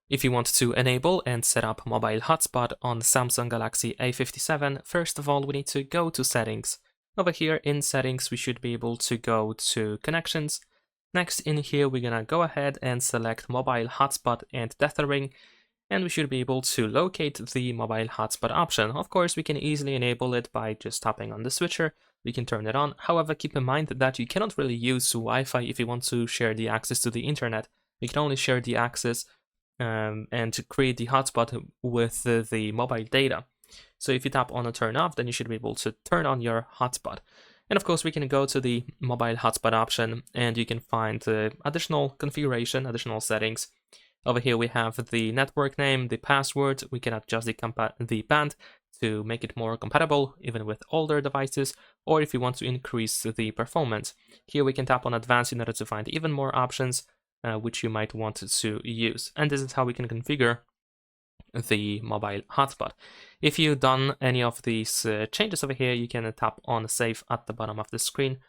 If you want to enable and set up mobile hotspot on Samsung Galaxy A57, first of all, we need to go to settings. Over here in settings, we should be able to go to connections. Next in here, we're gonna go ahead and select mobile hotspot and tethering, and we should be able to locate the mobile hotspot option. Of course, we can easily enable it by just tapping on the switcher. We can turn it on. However, keep in mind that you cannot really use Wi-Fi if you want to share the access to the internet. You can only share the access and to create the hotspot with the mobile data. So if you tap on a turn off, then you should be able to turn on your hotspot. And of course, we can go to the mobile hotspot option and you can find additional configuration, additional settings. Over here, we have the network name, the password. We can adjust the band to make it more compatible, even with older devices, or if you want to increase the performance. Here we can tap on advanced in order to find even more options, which you might want to use. And this is how we can configure the mobile hotspot. If you've done any of these changes over here, you can tap on save at the bottom of the screen.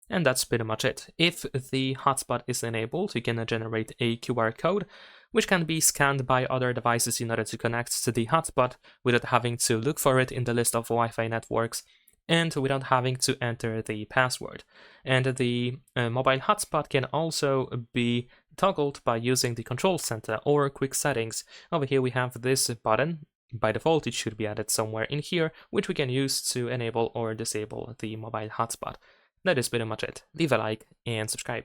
And that's pretty much it. If the hotspot is enabled, you can generate a QR code, which can be scanned by other devices in order to connect to the hotspot without having to look for it in the list of Wi-Fi networks and without having to enter the password. And the mobile hotspot can also be toggled by using the control center or quick settings. Over here we have this button. By default, it should be added somewhere in here, which we can use to enable or disable the mobile hotspot. That is pretty much it. Leave a like and subscribe.